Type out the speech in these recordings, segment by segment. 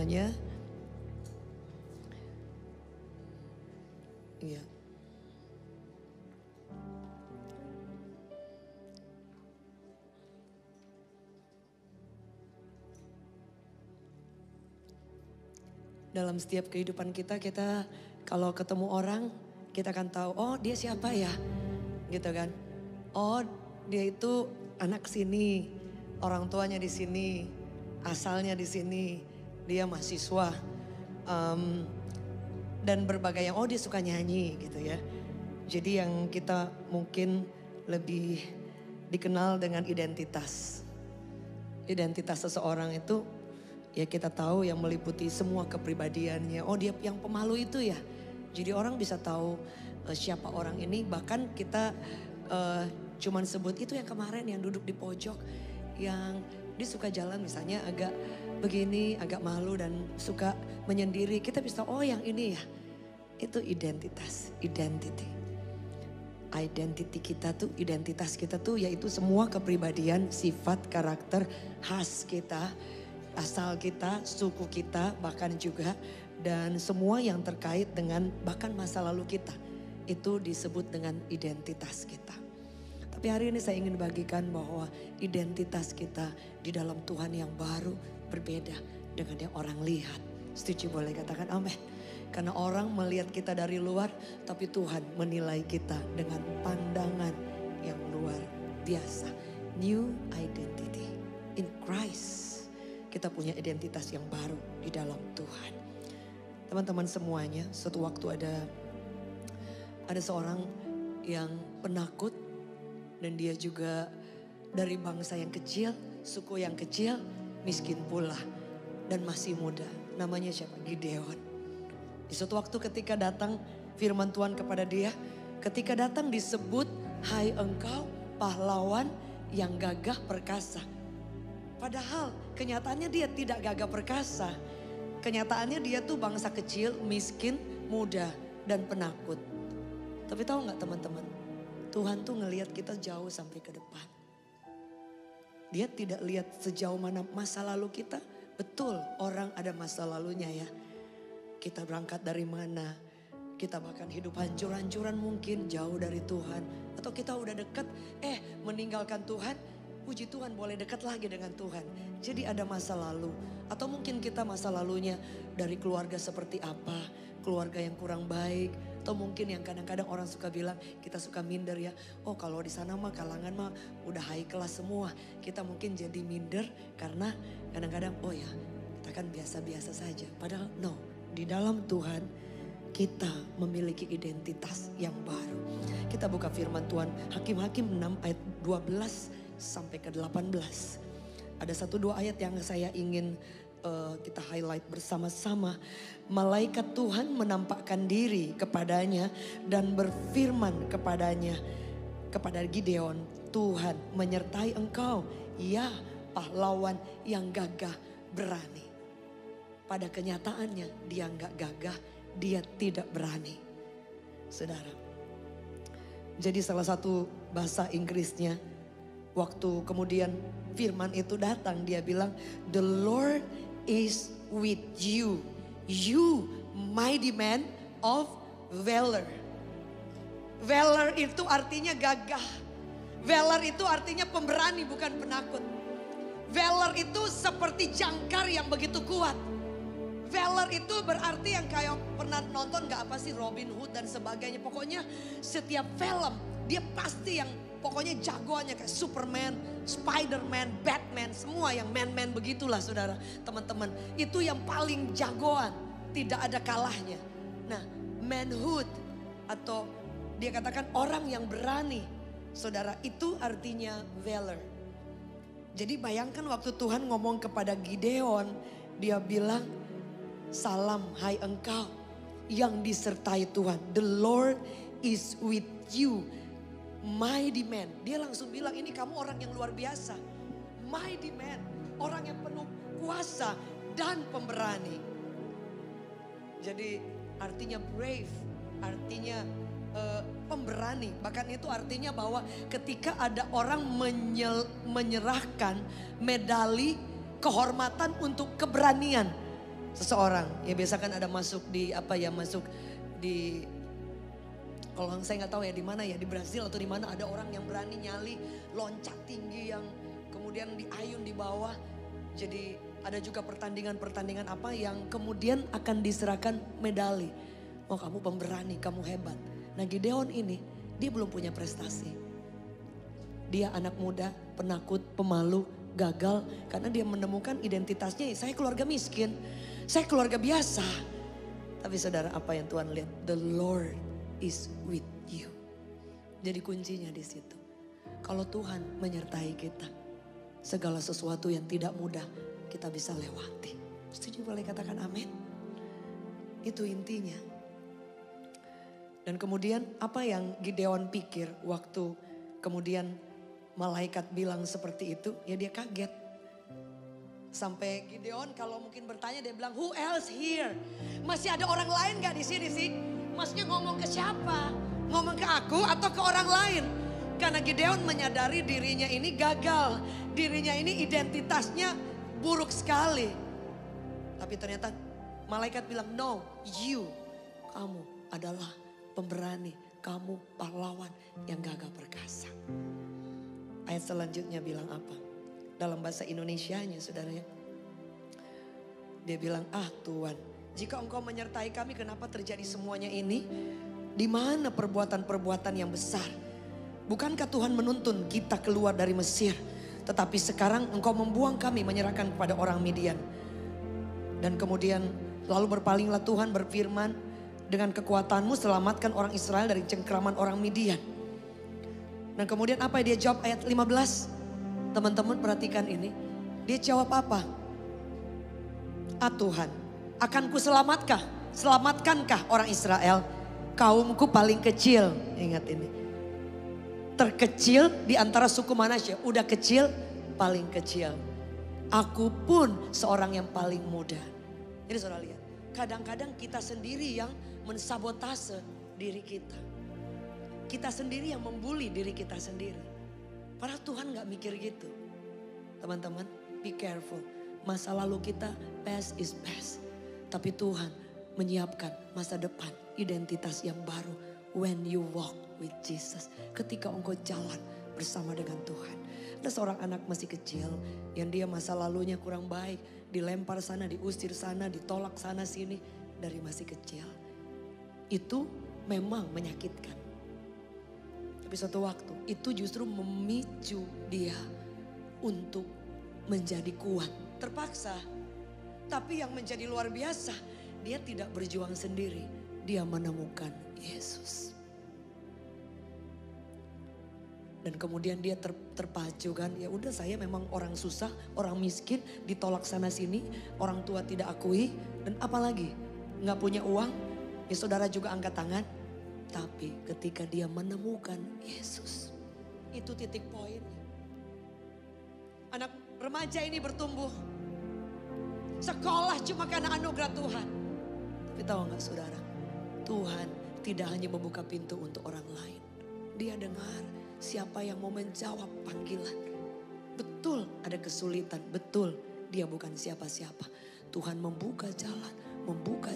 semuanya. Iya. Dalam setiap kehidupan kita kalau ketemu orang, kita akan tahu, oh dia siapa ya? Gitu kan. Oh dia itu anak sini, orang tuanya di sini, asalnya di sini, dia mahasiswa. Dan berbagai yang, oh dia suka nyanyi gitu ya. Jadi yang kita mungkin lebih dikenal dengan identitas. Identitas seseorang itu ya kita tahu yang meliputi semua kepribadiannya. Oh dia yang pemalu itu ya. Jadi orang bisa tahu siapa orang ini. Bahkan kita cuman sebut itu yang kemarin yang duduk di pojok. Yang dia suka jalan misalnya agak begini, agak malu dan suka menyendiri. Kita bisa tahu oh yang ini ya. Itu identitas, identity. Identity kita tuh, identitas kita tuh yaitu semua kepribadian, sifat, karakter, khas kita. Asal kita, suku kita, bahkan juga dan semua yang terkait dengan bahkan masa lalu kita. Itu disebut dengan identitas kita. Tapi hari ini saya ingin bagikan bahwa identitas kita di dalam Tuhan yang baru berbeda dengan yang orang lihat. Setuju boleh katakan amin. Karena orang melihat kita dari luar, tapi Tuhan menilai kita dengan pandangan yang luar biasa. New identity in Christ. Kita punya identitas yang baru di dalam Tuhan. Teman-teman semuanya, suatu waktu ada seorang yang penakut dan dia juga dari bangsa yang kecil, suku yang kecil, miskin pula dan masih muda. Namanya siapa? Gideon. Di suatu waktu ketika datang firman Tuhan kepada dia, ketika datang disebut, "Hai engkau pahlawan yang gagah perkasa." Padahal kenyataannya dia tidak gagah perkasa. Kenyataannya dia tuh bangsa kecil, miskin, muda, dan penakut. Tapi tahu nggak teman-teman? Tuhan tuh ngelihat kita jauh sampai ke depan. Dia tidak lihat sejauh mana masa lalu kita. Betul orang ada masa lalunya ya. Kita berangkat dari mana? Kita bahkan hidup hancur-hancuran mungkin jauh dari Tuhan. Atau kita udah dekat meninggalkan Tuhan. Puji Tuhan boleh dekat lagi dengan Tuhan. Jadi ada masa lalu. Atau mungkin kita masa lalunya dari keluarga seperti apa. Keluarga yang kurang baik. Atau mungkin yang kadang-kadang orang suka bilang kita suka minder ya. Oh kalau di sana mah kalangan mah udah high class semua. Kita mungkin jadi minder karena kadang-kadang oh ya kita kan biasa-biasa saja. Padahal no, di dalam Tuhan kita memiliki identitas yang baru. Kita buka firman Tuhan Hakim-Hakim 6 ayat 12 sampai ke 18. Ada 1-2 ayat yang saya ingin kita highlight bersama-sama. Malaikat Tuhan menampakkan diri kepadanya dan berfirman kepadanya, kepada Gideon, Tuhan menyertai engkau, ya pahlawan yang gagah berani. Pada kenyataannya dia nggak gagah, dia tidak berani. Saudara, jadi salah satu bahasa Inggrisnya, waktu kemudian firman itu datang, dia bilang, "The Lord is with you, you mighty man of valor." Valor itu artinya gagah. Valor itu artinya pemberani bukan penakut. Valor itu seperti jangkar yang begitu kuat. Valor itu berarti yang kayak pernah nonton gak apa sih Robin Hood dan sebagainya. Pokoknya setiap film dia pasti yang pokoknya jagoannya kayak Superman, Spiderman, Batman, semua yang man-man begitulah saudara, teman-teman. Itu yang paling jagoan, tidak ada kalahnya. Nah, manhood atau dia katakan orang yang berani, saudara, itu artinya valor. Jadi bayangkan waktu Tuhan ngomong kepada Gideon, dia bilang, "Salam hai engkau yang disertai Tuhan. The Lord is with you. Mighty man." Dia langsung bilang ini kamu orang yang luar biasa. Mighty man. Orang yang penuh kuasa dan pemberani. Jadi artinya brave. Artinya pemberani. Bahkan itu artinya bahwa ketika ada orang menyerahkan medali kehormatan untuk keberanian. seseorang. Ya biasa kan ada masuk di apa ya, masuk di, kalau saya nggak tahu ya di mana ya, di Brasil atau di mana ada orang yang berani nyali loncat tinggi yang kemudian diayun di bawah. Jadi ada juga pertandingan-pertandingan apa yang kemudian akan diserahkan medali. Oh kamu pemberani, kamu hebat. Nah Gideon ini dia belum punya prestasi. Dia anak muda, penakut, pemalu, gagal. Karena dia menemukan identitasnya, saya keluarga miskin, saya keluarga biasa. Tapi saudara, apa yang Tuhan lihat? The Lord is with you. Jadi kuncinya di situ. Kalau Tuhan menyertai kita, segala sesuatu yang tidak mudah kita bisa lewati. Setuju, boleh katakan amin? Itu intinya. Dan kemudian apa yang Gideon pikir waktu kemudian malaikat bilang seperti itu, ya dia kaget. Sampai Gideon kalau mungkin bertanya dia bilang, who else here? Masih ada orang lain gak di sini sih? Maksudnya ngomong ke siapa? Ngomong ke aku atau ke orang lain? Karena Gideon menyadari dirinya ini gagal. Dirinya ini identitasnya buruk sekali. Tapi ternyata malaikat bilang, no, kamu adalah pemberani. Kamu pahlawan yang gagah perkasa. Ayat selanjutnya bilang apa? Dalam bahasa Indonesianya saudara ya. Dia bilang, Tuhan, jika engkau menyertai kami kenapa terjadi semuanya ini? Di mana perbuatan-perbuatan yang besar? Bukankah Tuhan menuntun kita keluar dari Mesir? Tetapi sekarang engkau membuang kami menyerahkan kepada orang Midian. Dan kemudian lalu berpalinglah Tuhan berfirman, dengan kekuatanmu selamatkan orang Israel dari cengkraman orang Midian. Dan kemudian apa yang dia jawab ayat 15? Teman-teman perhatikan ini. Dia jawab apa? Tuhan, akan ku selamatkankah orang Israel? Kaumku paling kecil. Ingat ini. Terkecil di antara suku Manasye. Udah kecil, paling kecil. Aku pun seorang yang paling muda. Jadi saudara lihat. Kadang-kadang kita sendiri yang mensabotase diri kita. Kita sendiri yang membuli diri kita sendiri. Padahal Tuhan gak mikir gitu. Teman-teman, be careful. Masa lalu kita past is past. Tapi Tuhan menyiapkan masa depan, identitas yang baru. When you walk with Jesus. Ketika engkau jalan bersama dengan Tuhan. Ada seorang anak masih kecil yang dia masa lalunya kurang baik. Dilempar sana, diusir sana, ditolak sana sini dari masih kecil. Itu memang menyakitkan. Tapi suatu waktu itu justru memicu dia untuk menjadi kuat. Terpaksa. Tapi yang menjadi luar biasa, dia tidak berjuang sendiri. Dia menemukan Yesus. Dan kemudian dia terpacu kan, ya udah saya memang orang susah, orang miskin, ditolak sana sini, orang tua tidak akui, dan apalagi nggak punya uang, ya saudara juga angkat tangan. Tapi ketika dia menemukan Yesus, itu titik poin. Anak remaja ini bertumbuh, sekolah cuma karena anugerah Tuhan. Tapi tahu nggak saudara, Tuhan tidak hanya membuka pintu untuk orang lain. Dia dengar siapa yang mau menjawab panggilan. Betul ada kesulitan, betul dia bukan siapa-siapa. Tuhan membuka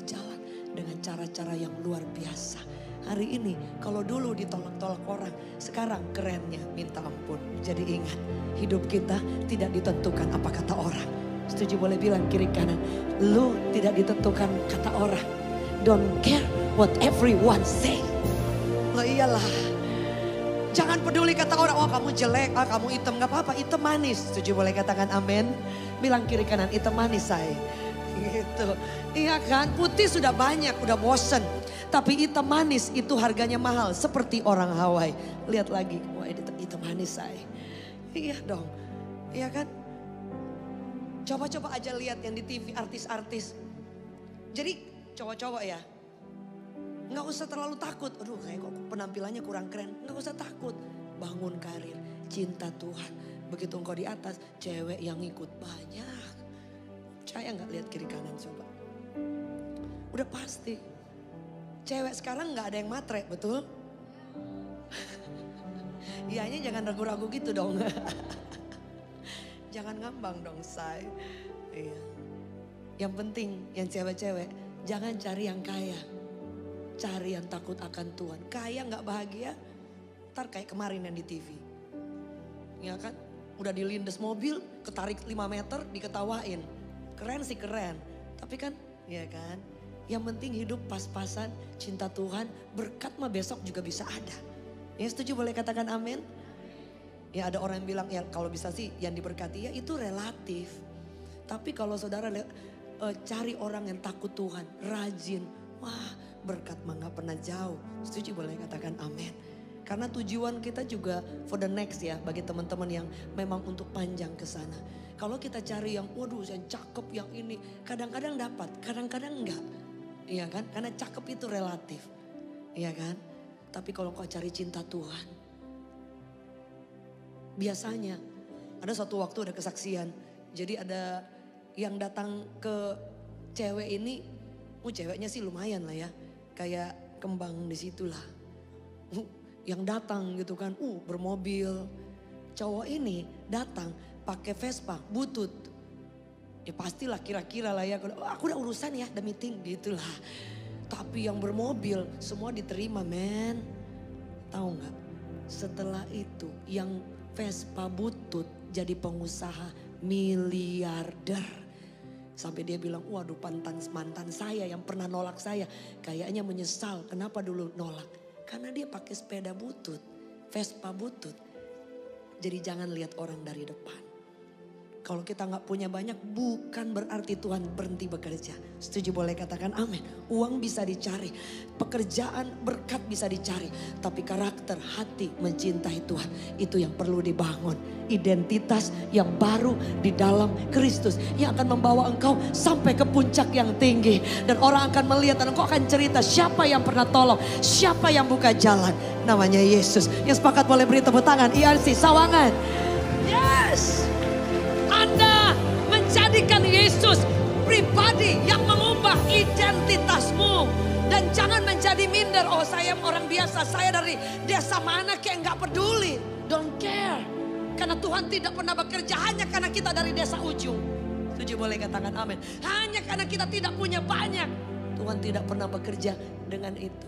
jalan dengan cara-cara yang luar biasa. Hari ini kalau dulu ditolak-tolak orang, sekarang kerennya minta ampun. Jadi ingat, hidup kita tidak ditentukan apa kata orang. Setuju, boleh bilang kiri kanan, lu tidak ditentukan kata orang. Don't care what everyone say. Loh iyalah. Jangan peduli kata orang, oh kamu jelek, kamu hitam, gak apa-apa, hitam manis. Setuju, boleh katakan amin. Bilang kiri kanan, hitam manis say. Gitu. Iya kan, putih sudah banyak, udah bosen. Tapi hitam manis itu harganya mahal, seperti orang Hawaii. Lihat lagi, wah ini hitam manis say. Iya dong, iya kan. Coba-coba aja lihat yang di TV artis-artis. Jadi cowok-cowok ya, nggak usah terlalu takut. Aduh kayak kok penampilannya kurang keren. Nggak usah takut. Bangun karir, cinta Tuhan. Begitu engkau di atas, cewek yang ikut banyak. Percaya nggak, lihat kiri kanan coba. Udah pasti. Cewek sekarang nggak ada yang matre, betul? Iyanya jangan ragu-ragu gitu dong. Jangan ngambang dong say. Iya. Yang penting yang cewek-cewek jangan cari yang kaya. Cari yang takut akan Tuhan. Kaya gak bahagia, ntar kayak kemarin yang di TV. Ya kan, udah dilindes mobil, ketarik 5 meter, diketawain. Keren sih keren, tapi kan ya kan. Yang penting hidup pas-pasan, cinta Tuhan, berkat mah besok juga bisa ada. Yang setuju boleh katakan amin? Ya ada orang yang bilang ya kalau bisa sih yang diberkati ya itu relatif. Tapi kalau saudara cari orang yang takut Tuhan, rajin, wah berkat mah gak pernah jauh. Setuju boleh katakan amin. Karena tujuan kita juga for the next ya, bagi teman-teman yang memang untuk panjang ke sana. Kalau kita cari yang waduh yang cakep yang ini, kadang-kadang dapat, kadang-kadang enggak. Iya kan? Karena cakep itu relatif. Iya kan? Tapi kalau kau cari cinta Tuhan, biasanya ada suatu waktu ada kesaksian. Jadi ada yang datang ke cewek ini, ceweknya sih lumayan lah ya. Kayak kembang di situlah. Yang datang gitu kan, bermobil. Cowok ini datang pakai Vespa, butut. Ya pastilah kira-kira lah ya, aku udah urusan ya, ada meeting gitulah. Tapi yang bermobil semua diterima men. Tahu nggak? Setelah itu yang Vespa butut jadi pengusaha miliarder. Sampai dia bilang, waduh mantan saya yang pernah nolak saya. Kayaknya menyesal, kenapa dulu nolak? Karena dia pakai sepeda butut, Vespa butut. Jadi jangan lihat orang dari depan. Kalau kita nggak punya banyak bukan berarti Tuhan berhenti bekerja. Setuju boleh katakan amin. Uang bisa dicari, pekerjaan berkat bisa dicari. Tapi karakter hati mencintai Tuhan itu yang perlu dibangun. Identitas yang baru di dalam Kristus yang akan membawa engkau sampai ke puncak yang tinggi. Dan orang akan melihat dan engkau akan cerita siapa yang pernah tolong, siapa yang buka jalan. Namanya Yesus. Yang sepakat boleh beri tepuk tangan. IRC Sawangan. Yes. Anda menjadikan Yesus pribadi yang mengubah identitasmu. Dan jangan menjadi minder. Oh saya orang biasa, saya dari desa mana kayak gak peduli. Don't care. Karena Tuhan tidak pernah bekerja hanya karena kita dari desa ujung. Setuju boleh katakan amin. Hanya karena kita tidak punya banyak. Tuhan tidak pernah bekerja dengan itu.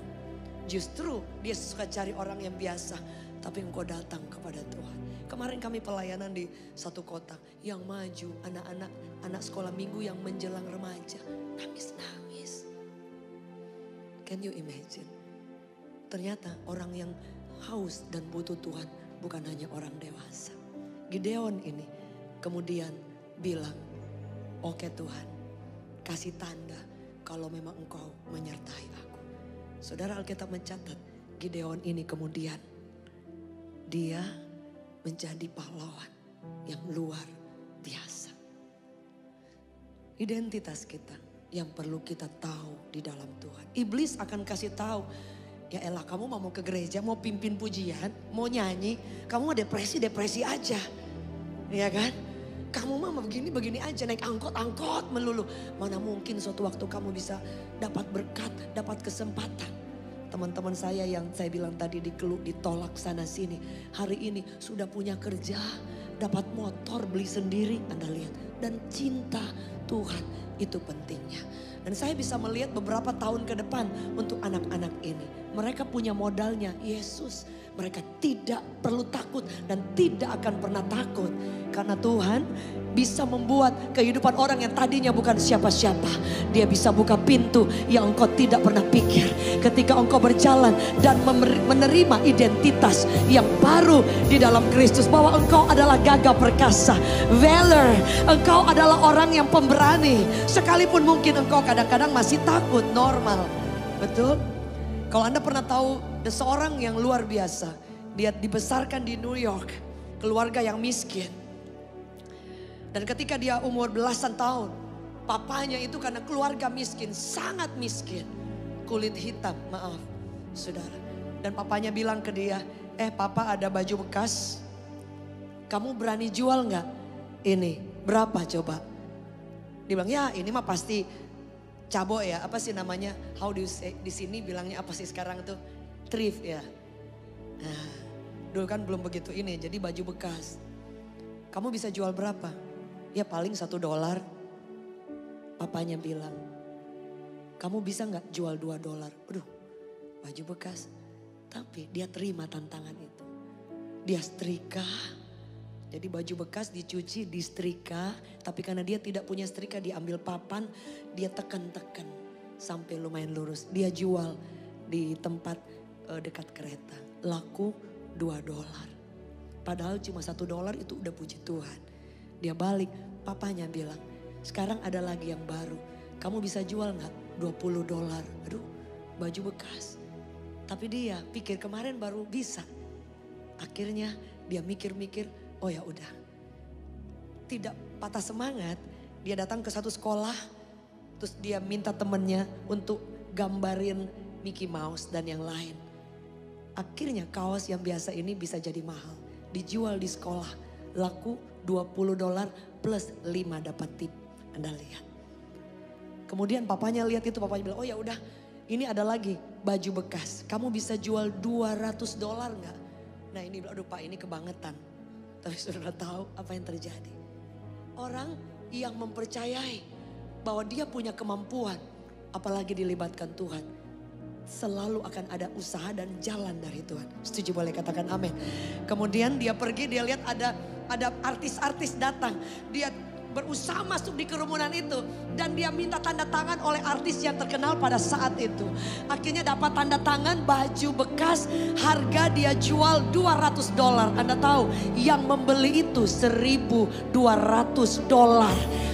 Justru dia suka cari orang yang biasa. Tapi engkau datang kepada Tuhan. Kemarin kami pelayanan di satu kota yang maju, anak sekolah minggu yang menjelang remaja, nangis-nangis. Can you imagine? Ternyata orang yang haus dan butuh Tuhan bukan hanya orang dewasa. Gideon ini kemudian bilang, oke Tuhan, kasih tanda kalau memang engkau menyertai aku. Saudara Alkitab mencatat, Gideon ini kemudian dia menjadi pahlawan yang luar biasa. Identitas kita yang perlu kita tahu di dalam Tuhan. Iblis akan kasih tahu, ya elah kamu mau ke gereja, mau pimpin pujian, mau nyanyi, kamu depresi aja. Ya kan? Kamu mah begini aja, naik angkot melulu. Mana mungkin suatu waktu kamu bisa dapat berkat, dapat kesempatan. Teman-teman saya yang saya bilang tadi ditolak sana sini. Hari ini sudah punya kerja, dapat motor beli sendiri, Anda lihat. Dan cinta Tuhan itu pentingnya. Dan saya bisa melihat beberapa tahun ke depan untuk anak-anak ini. Mereka punya modalnya Yesus. Mereka tidak perlu takut dan tidak akan pernah takut. Karena Tuhan bisa membuat kehidupan orang yang tadinya bukan siapa-siapa. Dia bisa buka pintu yang engkau tidak pernah pikir. Ketika engkau berjalan dan menerima identitas yang baru di dalam Kristus. Bahwa engkau adalah gagah perkasa. Valor. Engkau adalah orang yang pemberani. Sekalipun mungkin engkau kadang-kadang masih takut, normal. Betul? Kalau Anda pernah tahu seorang yang luar biasa. Dia dibesarkan di New York. Keluarga yang miskin. Dan ketika dia umur belasan tahun. Papanya itu karena keluarga miskin. Sangat miskin. Kulit hitam, maaf saudara. Dan papanya bilang ke dia, papa ada baju bekas. Kamu berani jual gak? Ini, berapa coba? Dia bilang, ya ini mah pasti cabo ya, apa sih namanya? How do you say di sini bilangnya apa sih sekarang tuh? Thrift ya. Nah, dulu kan belum begitu ini, jadi baju bekas. Kamu bisa jual berapa? Ya paling $1. Papanya bilang, kamu bisa nggak jual $2? Aduh, baju bekas. Tapi dia terima tantangan itu. Dia setrika. Jadi baju bekas dicuci, disetrika. Tapi karena dia tidak punya setrika, diambil papan, dia tekan-tekan sampai lumayan lurus. Dia jual di tempat dekat kereta. Laku $2. Padahal cuma $1 itu udah puji Tuhan. Dia balik, papanya bilang, sekarang ada lagi yang baru. Kamu bisa jual gak? $20. Aduh, baju bekas. Tapi dia pikir kemarin baru bisa. Akhirnya dia mikir-mikir, oh ya udah. Tidak patah semangat, dia datang ke satu sekolah. Terus dia minta temennya untuk gambarin Mickey Mouse dan yang lain. Akhirnya kaos yang biasa ini bisa jadi mahal. Dijual di sekolah, laku $20 plus 5 dapat tip. Anda lihat. Kemudian papanya lihat itu, papanya bilang, oh ya udah, ini ada lagi baju bekas. Kamu bisa jual $200 nggak? Nah ini bilang, aduh Pak ini kebangetan. Tapi saudara tahu apa yang terjadi? Orang yang mempercayai bahwa dia punya kemampuan, apalagi dilibatkan Tuhan, selalu akan ada usaha dan jalan dari Tuhan. Setuju, boleh katakan amin. Kemudian dia pergi, dia lihat ada artis-artis datang. Dia berusaha masuk di kerumunan itu. Dan dia minta tanda tangan oleh artis yang terkenal pada saat itu. Akhirnya dapat tanda tangan baju bekas, harga dia jual $200. Anda tahu yang membeli itu $1.200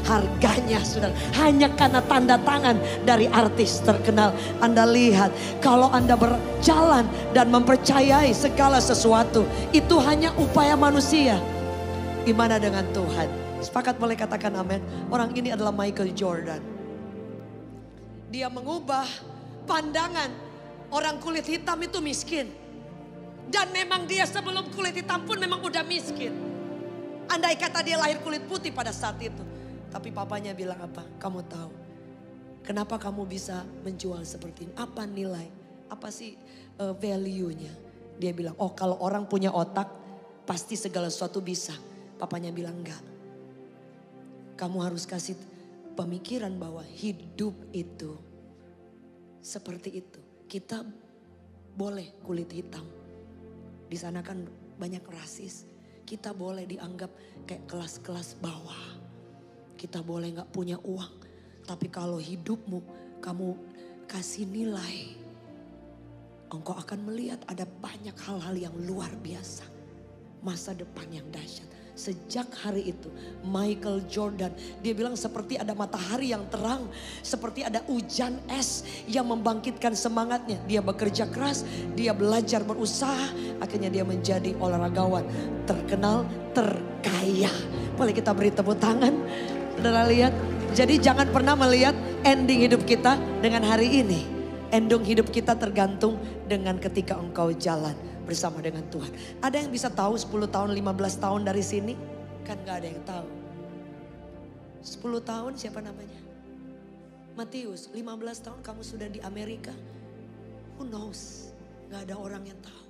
harganya, saudara. Hanya karena tanda tangan dari artis terkenal. Anda lihat, kalau Anda berjalan dan mempercayai segala sesuatu, itu hanya upaya manusia. Gimana dengan Tuhan? Sepakat boleh katakan amin. Orang ini adalah Michael Jordan. Dia mengubah pandangan orang kulit hitam itu miskin. Dan memang dia sebelum kulit hitam pun memang udah miskin. Andai kata dia lahir kulit putih pada saat itu. Tapi papanya bilang apa? Kamu tahu kenapa kamu bisa menjual seperti ini? Apa nilai? Apa sih value-nya? Dia bilang, oh kalau orang punya otak pasti segala sesuatu bisa. Papanya bilang enggak. Kamu harus kasih pemikiran bahwa hidup itu seperti itu. Kita boleh kulit hitam. Di sana kan banyak rasis. Kita boleh dianggap kayak kelas-kelas bawah. Kita boleh gak punya uang. Tapi kalau hidupmu kamu kasih nilai, engkau akan melihat ada banyak hal-hal yang luar biasa. Masa depan yang dahsyat. Sejak hari itu Michael Jordan, dia bilang seperti ada matahari yang terang, seperti ada hujan es yang membangkitkan semangatnya. Dia bekerja keras, dia belajar berusaha, akhirnya dia menjadi olahragawan terkenal, terkaya. Boleh kita beri tepuk tangan? Saudara lihat, jadi jangan pernah melihat ending hidup kita dengan hari ini. Ending hidup kita tergantung dengan ketika engkau jalan bersama dengan Tuhan. Ada yang bisa tahu 10 tahun, 15 tahun dari sini? Kan gak ada yang tahu. 10 tahun siapa namanya? Matius, 15 tahun kamu sudah di Amerika. Who knows? Gak ada orang yang tahu.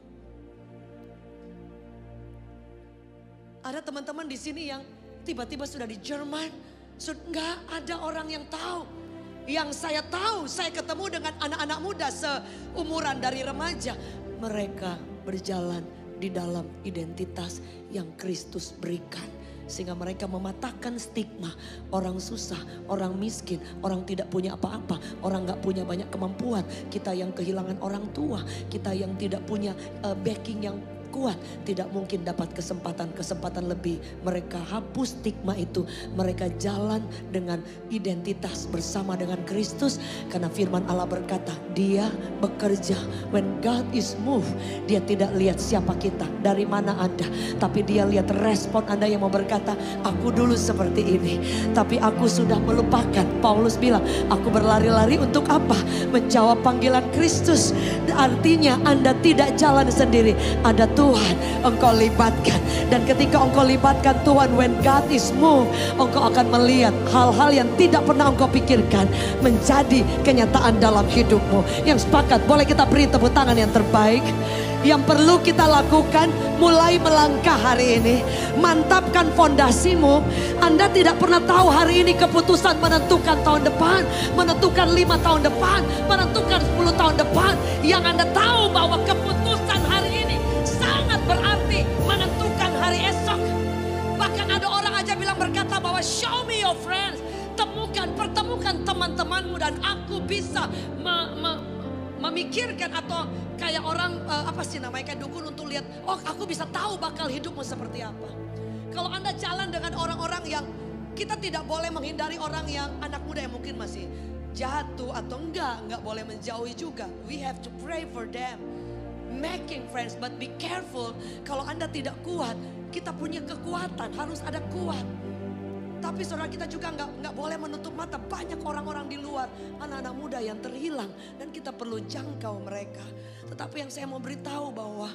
Ada teman-teman di sini yang tiba-tiba sudah di Jerman. Gak ada orang yang tahu. Yang saya tahu, saya ketemu dengan anak-anak muda seumuran dari remaja. Mereka berjalan di dalam identitas yang Kristus berikan. Sehingga mereka mematahkan stigma orang susah, orang miskin, orang tidak punya apa-apa, orang gak punya banyak kemampuan. Kita yang kehilangan orang tua, kita yang tidak punya backing yang kuat, tidak mungkin dapat kesempatan lebih. Mereka hapus stigma itu, mereka jalan dengan identitas bersama dengan Kristus. Karena firman Allah berkata, dia bekerja. When God is moved, dia tidak lihat siapa kita, dari mana Anda, tapi dia lihat respon Anda yang mau berkata, aku dulu seperti ini, tapi aku sudah melupakan. Paulus bilang, aku berlari-lari untuk apa? Menjawab panggilan Kristus. Artinya Anda tidak jalan sendiri, ada Tuhan engkau libatkan. Dan ketika engkau libatkan Tuhan, when God is moved, engkau akan melihat hal-hal yang tidak pernah engkau pikirkan menjadi kenyataan dalam hidupmu. Yang sepakat boleh kita beri tepuk tangan yang terbaik. Yang perlu kita lakukan, mulai melangkah hari ini. Mantapkan fondasimu. Anda tidak pernah tahu hari ini keputusan menentukan tahun depan, menentukan 5 tahun depan, menentukan 10 tahun depan. Yang Anda tahu bahwa keputusan hari ini sangat berarti menentukan hari esok. Bahkan ada orang aja bilang berkata bahwa show me your friends. Pertemukan teman-temanmu dan aku bisa memikirkan atau kayak orang apa sih namanya, kayak dukun untuk lihat, oh aku bisa tahu bakal hidupmu seperti apa. Kalau Anda jalan dengan orang-orang yang, kita tidak boleh menghindari orang yang anak muda yang mungkin masih jatuh atau enggak boleh menjauhi juga. We have to pray for them. Making friends, but be careful. Kalau Anda tidak kuat, kita punya kekuatan, harus ada kuat. Tapi saudara, kita juga nggak boleh menutup mata. Banyak orang-orang di luar, anak-anak muda yang terhilang. Dan kita perlu jangkau mereka. Tetapi yang saya mau beritahu bahwa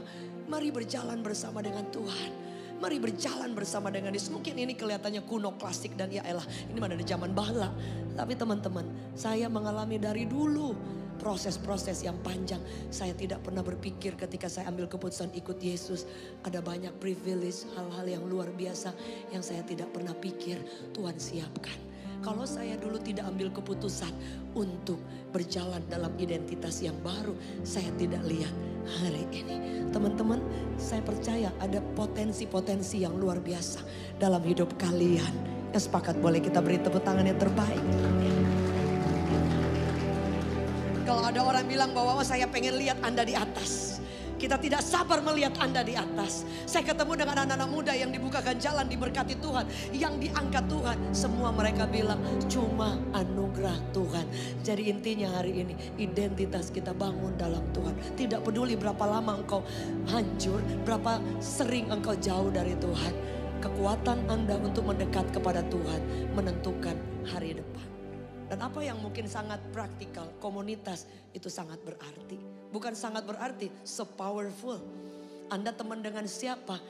mari berjalan bersama dengan Tuhan. Mari berjalan bersama dengan Yesus. Mungkin ini kelihatannya kuno, klasik, dan ya elah, ini mana ada zaman bala. Tapi teman-teman, saya mengalami dari dulu proses-proses yang panjang. Saya tidak pernah berpikir ketika saya ambil keputusan ikut Yesus, ada banyak privilege, hal-hal yang luar biasa yang saya tidak pernah pikir Tuhan siapkan. Kalau saya dulu tidak ambil keputusan untuk berjalan dalam identitas yang baru, saya tidak lihat hari ini. Teman-teman, saya percaya ada potensi-potensi yang luar biasa dalam hidup kalian. Yang sepakat, boleh kita beri tepuk tangan yang terbaik. Kalau ada orang bilang bahwa saya pengen lihat Anda di atas, kita tidak sabar melihat Anda di atas. Saya ketemu dengan anak-anak muda yang dibukakan jalan, diberkati Tuhan, yang diangkat Tuhan. Semua mereka bilang cuma anugerah Tuhan. Jadi intinya hari ini identitas kita bangun dalam Tuhan. Tidak peduli berapa lama engkau hancur, berapa sering engkau jauh dari Tuhan. Kekuatan Anda untuk mendekat kepada Tuhan menentukan hari depan. Dan apa yang mungkin sangat praktikal, komunitas itu sangat berarti. Bukan sangat berarti, so powerful. Anda teman dengan siapa,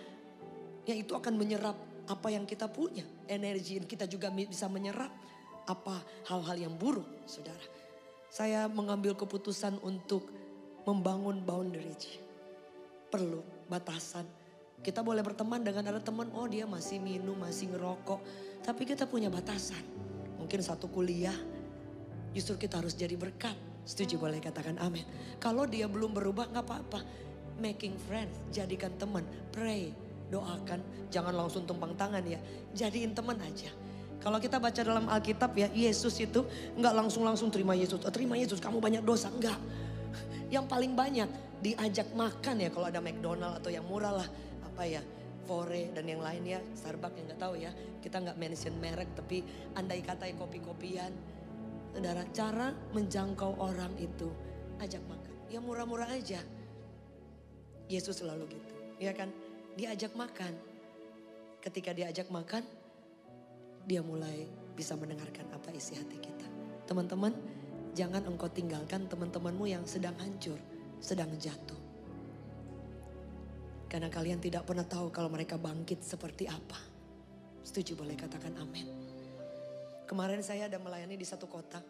ya itu akan menyerap apa yang kita punya. Energi kita juga bisa menyerap apa hal-hal yang buruk, saudara. Saya mengambil keputusan untuk membangun boundary. Perlu batasan. Kita boleh berteman dengan ada teman, oh dia masih minum, masih ngerokok. Tapi kita punya batasan. Mungkin satu kuliah, justru kita harus jadi berkat. Setuju, boleh katakan amin. Kalau dia belum berubah gak apa-apa. Making friends, jadikan teman. Pray, doakan. Jangan langsung tumpang tangan ya. Jadiin teman aja. Kalau kita baca dalam Alkitab ya, Yesus itu gak langsung terima Yesus. Terima Yesus, kamu banyak dosa. Enggak. Yang paling banyak diajak makan ya, kalau ada McDonald atau yang murah lah. Apa ya, Fore dan yang lainnya, Starbucks yang gak tahu ya. Kita gak mention merek, tapi andai kata kopi-kopian. Saudara, cara menjangkau orang itu ajak makan. Ya murah-murah aja. Yesus selalu gitu, ya kan? Dia ajak makan. Ketika dia ajak makan, dia mulai bisa mendengarkan apa isi hati kita. Teman-teman, jangan engkau tinggalkan teman-temanmu yang sedang hancur, sedang jatuh. Karena kalian tidak pernah tahu kalau mereka bangkit seperti apa. Setuju, boleh katakan amin. Kemarin saya ada melayani di satu kota.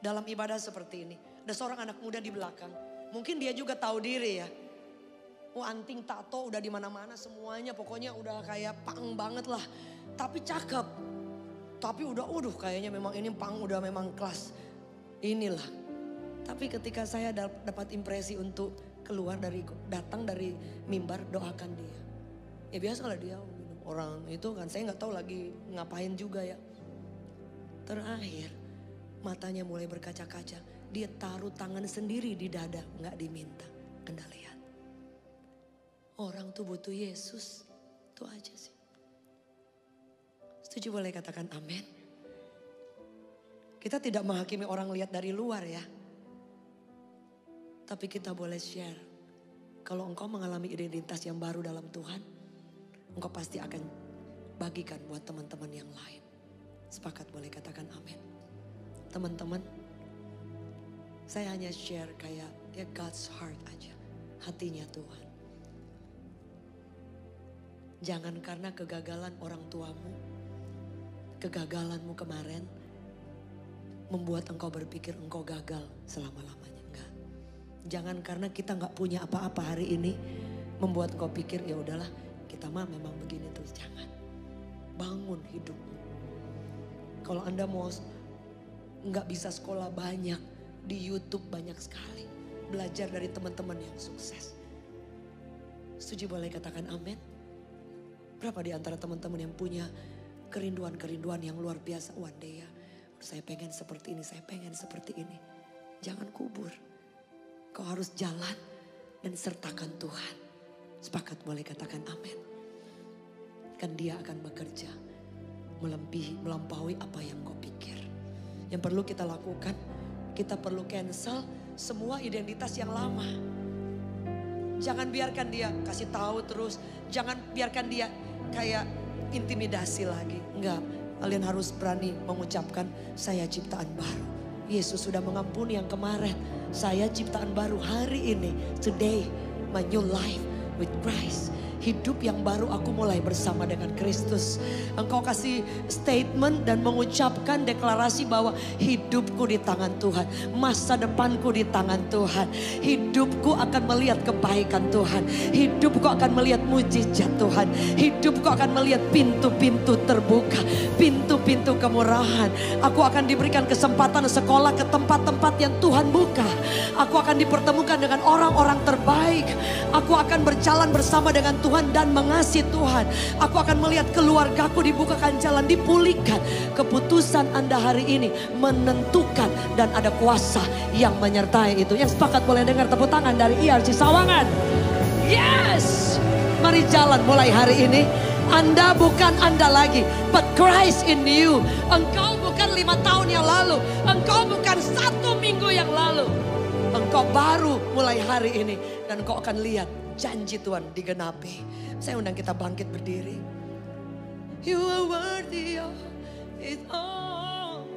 Dalam ibadah seperti ini. Ada seorang anak muda di belakang. Mungkin dia juga tahu diri ya. Oh, anting, tato udah di mana-mana semuanya. Pokoknya udah kayak pang banget lah. Tapi cakep. Tapi udah kayaknya memang ini pang, udah memang kelas. Inilah. Tapi ketika saya dapat impresi untuk datang dari mimbar, doakan dia. Ya biasa lah dia orang itu kan, saya nggak tahu lagi ngapain juga ya. Terakhir matanya mulai berkaca-kaca, dia taruh tangan sendiri di dada, nggak diminta. Anda lihat, orang tuh butuh Yesus, itu aja sih. Setuju, boleh katakan amin. Kita tidak menghakimi orang lihat dari luar ya. Tapi kita boleh share. Kalau engkau mengalami identitas yang baru dalam Tuhan, engkau pasti akan bagikan buat teman-teman yang lain. Sepakat, boleh katakan amin. Teman-teman, saya hanya share kayak ya God's heart aja. Hatinya Tuhan. Jangan karena kegagalan orang tuamu, kegagalanmu kemarin, membuat engkau berpikir engkau gagal selama-lamanya. Enggak. Jangan karena kita nggak punya apa-apa hari ini membuat kau pikir ya udahlah kita mah memang begini terus. Jangan. Bangun hidupmu. Kalau Anda mau nggak bisa sekolah banyak, di YouTube banyak sekali. Belajar dari teman-teman yang sukses. Setuju, boleh katakan amin? Berapa di antara teman-teman yang punya kerinduan-kerinduan yang luar biasa? One day ya, saya pengen seperti ini, saya pengen seperti ini. Jangan kubur. Kau harus jalan dan sertakan Tuhan. Sepakat, boleh katakan amin. Kan Dia akan bekerja melampaui apa yang kau pikir. Yang perlu kita lakukan, kita perlu cancel semua identitas yang lama. Jangan biarkan dia kasih tahu terus. Jangan biarkan dia kayak intimidasi lagi. Enggak, kalian harus berani mengucapkan saya ciptaan baru. Yesus sudah mengampuni yang kemarin. Saya ciptaan baru hari ini. Today, my new life with Christ. Hidup yang baru aku mulai bersama dengan Kristus. Engkau kasih statement dan mengucapkan deklarasi bahwa hidupku di tangan Tuhan. Masa depanku di tangan Tuhan. Hidupku akan melihat kebaikan Tuhan. Hidupku akan melihat mujizat Tuhan. Hidupku akan melihat pintu-pintu terbuka. Pintu-pintu kemurahan. Aku akan diberikan kesempatan sekolah ke tempat-tempat yang Tuhan buka. Aku akan dipertemukan dengan orang-orang terbaik. Aku akan berjalan bersama dengan Tuhan dan mengasihi Tuhan. Aku akan melihat keluargaku dibukakan jalan, dipulihkan. Keputusan Anda hari ini menentukan dan ada kuasa yang menyertai itu. Yang sepakat boleh dengar tepuk tangan dari IRC Sawangan. Yes! Mari jalan mulai hari ini. Anda bukan Anda lagi, but Christ in you. Engkau bukan 5 tahun yang lalu. Engkau bukan 1 minggu yang lalu. Engkau baru mulai hari ini. Dan engkau akan lihat janji Tuhan digenapi. Saya undang kita bangkit berdiri. You are worthy of it all.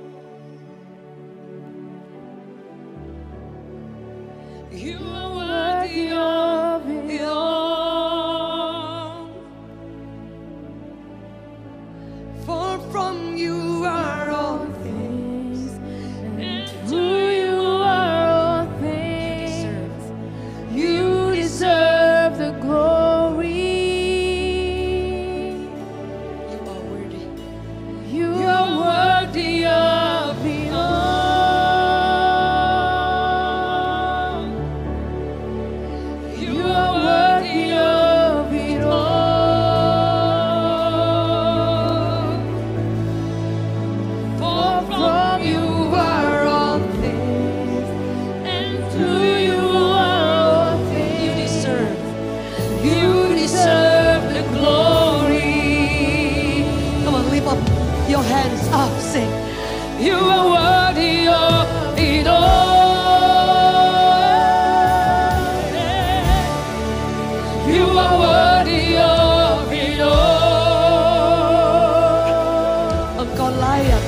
You are worthy of it all. For from you are all things, and to you are all things. You deserve the glory. You are worthy. You are worthy of it all. You are worthy of it all. For from you are all things, and to you are all things. You deserve the glory. Come on, lift up your hands up, sing. You are worthy of it all. You are worthy of it all. Engkau layak.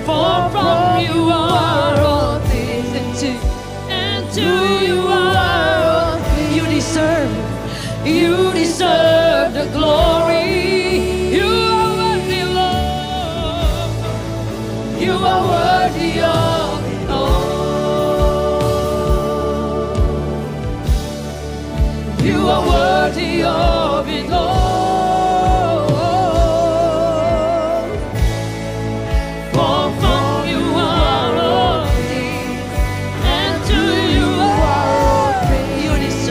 For from you are all things, and to you are all things. You deserve the glory. You are worthy, Lord. You are worthy of it all. You are worthy of it all. For from you are all things, and to you are all things.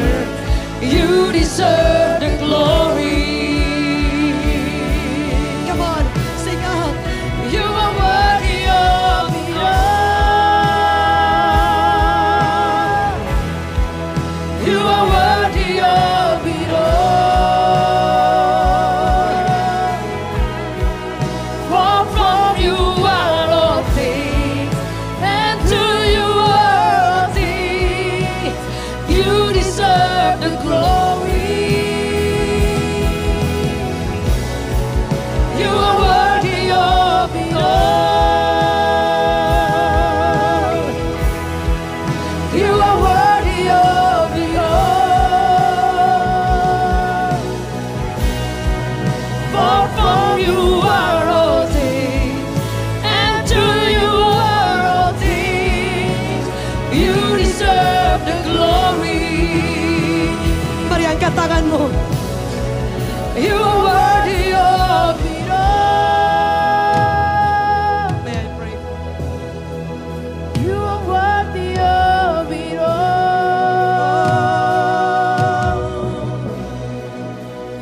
You deserve the glory. Come on, sing out. You are worthy of it tanganmu. You are worthy of it all. May I pray? You are worthy of it all.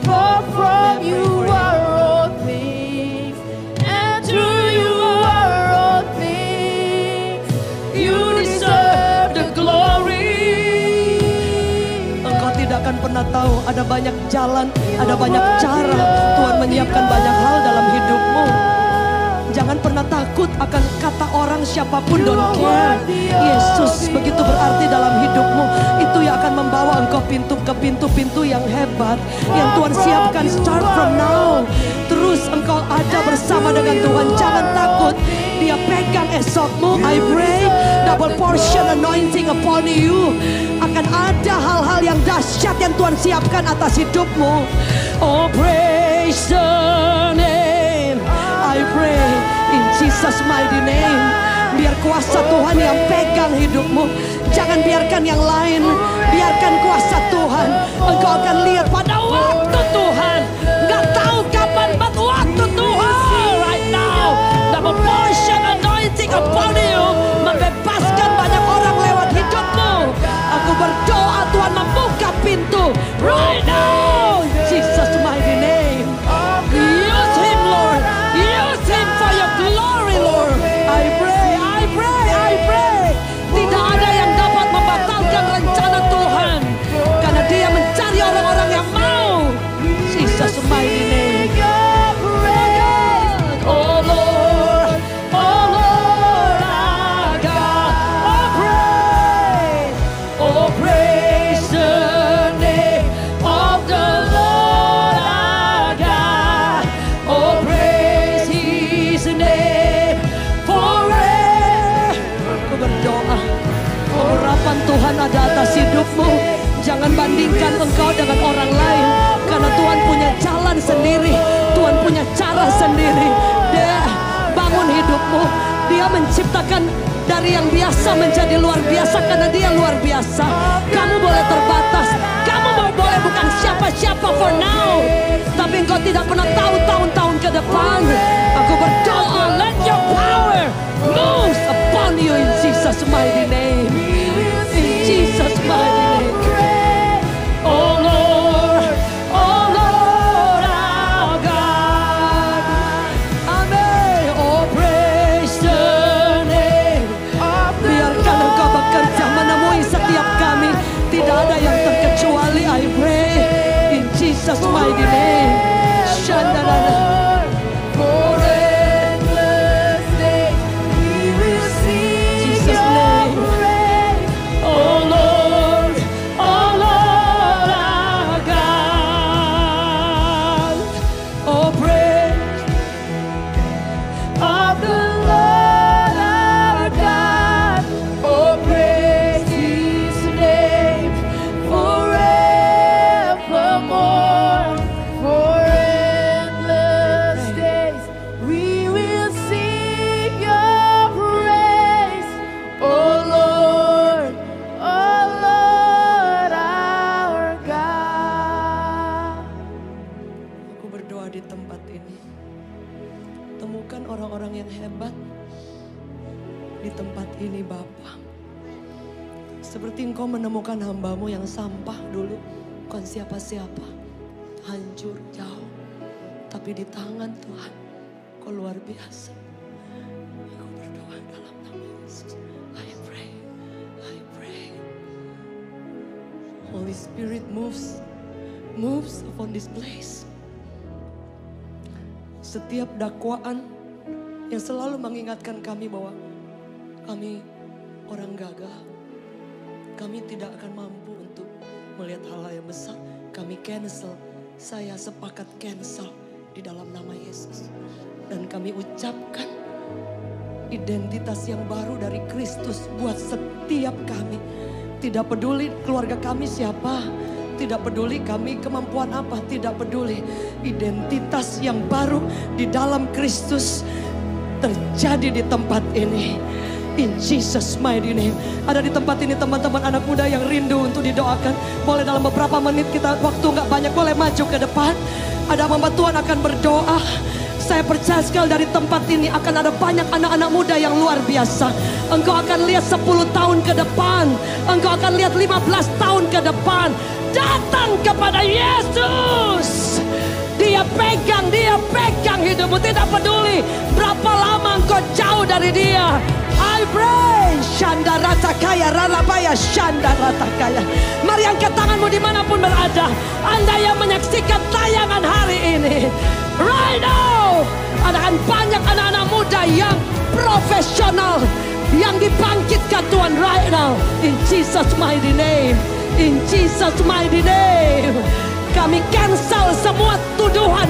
For from you are all things, and through you are all things. You deserve the glory. Engkau tidak akan pernah tahu ada banyak jalan, ada banyak cara Tuhan menyiapkan banyak hal dalam hidupmu. Jangan pernah takut akan kata orang siapapun, don't care. Yesus begitu berarti dalam hidupmu. Itu yang akan membawa engkau pintu ke pintu-pintu yang hebat yang Tuhan siapkan. Start from now. Terus engkau ada bersama dengan Tuhan. Jangan takut. Dia pegang esokmu. I pray double portion anointing upon you. Akan ada hal-hal yang dahsyat yang Tuhan siapkan atas hidupmu. Oh, praise the name. I pray in Jesus mighty name. Biar kuasa Tuhan yang pegang hidupmu. Jangan biarkan yang lain. Biarkan kuasa Tuhan. Engkau akan lihat pada waktu Tuhan. Gak tahu kapan, but waktu Tuhan right now. Double portion anointing upon you. Membebaskan banyak orang lewat hidupmu. Aku berdoa Tuhan membuka pintu right now. Jesus mighty name. Use him Lord. Use him for your glory Lord. I pray, I pray, I pray. Tidak ada yang dapat membatalkan rencana Tuhan. Karena dia mencari orang-orang yang mau. Jesus mighty name. Oh Lord, oh Lord our God. Oh praise, oh praise the name of the Lord our God. Oh praise his name forever. Aku berdoa, urapan Tuhan ada atas hidupmu. Jangan bandingkan engkau dengan orang lain. Karena Tuhan punya jalan sendiri. Tuhan punya cara sendiri. Dia bangun hidupmu. Dia menciptakan dari yang biasa menjadi luar biasa. Karena dia luar biasa. Kamu boleh terbatas. Kamu boleh bukan siapa-siapa for now. Tapi engkau tidak pernah tahu tahun-tahun ke depan. Aku berdoa, let your power move upon you in Jesus mighty name. In Jesus mighty name. Oh Lord, oh Lord our God. Amen. Oh praise the name. Biarkan engkau bekerja menemui setiap kami. Tidak ada yang terkecuali. I pray in Jesus mighty name. Shandalala. Jesus name. Oh Lord, oh Lord our God. Oh praise Of the Lord our God, oh praise his name forevermore. For endless days we will sing your praise, oh Lord our God. Aku berdoa di tempat ini. Temukan orang-orang yang hebat di tempat ini Bapa. Seperti engkau menemukan hambamu yang sampah dulu. Bukan siapa-siapa. Hancur, jauh. Tapi di tangan Tuhan. Kau luar biasa. Aku berdoa dalam nama Yesus. I pray. I pray. Holy Spirit moves upon this place. Setiap dakwaan yang selalu mengingatkan kami bahwa kami orang gagal. Kami tidak akan mampu untuk melihat hal-hal yang besar. Kami cancel. Saya sepakat cancel di dalam nama Yesus. Dan kami ucapkan identitas yang baru dari Kristus buat setiap kami. Tidak peduli keluarga kami siapa. Tidak peduli kami kemampuan apa. Tidak peduli. Identitas yang baru di dalam Kristus terjadi di tempat ini. In Jesus mighty name. Ada di tempat ini teman-teman anak muda yang rindu untuk didoakan. Boleh dalam beberapa menit, kita waktu nggak banyak, boleh maju ke depan. Ada hamba Tuhan akan berdoa. Saya percaya sekali dari tempat ini akan ada banyak anak-anak muda yang luar biasa. Engkau akan lihat 10 tahun ke depan. Engkau akan lihat 15 tahun ke depan. Datang kepada Yesus. Dia pegang hidupmu. Tidak peduli berapa lama engkau jauh dari dia. I pray. Shanda rata kaya, ralabaya, shanda rata kaya. Mari angkat tanganmu dimanapun berada. Anda yang menyaksikan tayangan hari ini. Right now. Ada banyak anak-anak muda yang profesional. Yang dibangkitkan Tuhan right now. In Jesus mighty name. In Jesus mighty name. Kami cancel semua tuduhan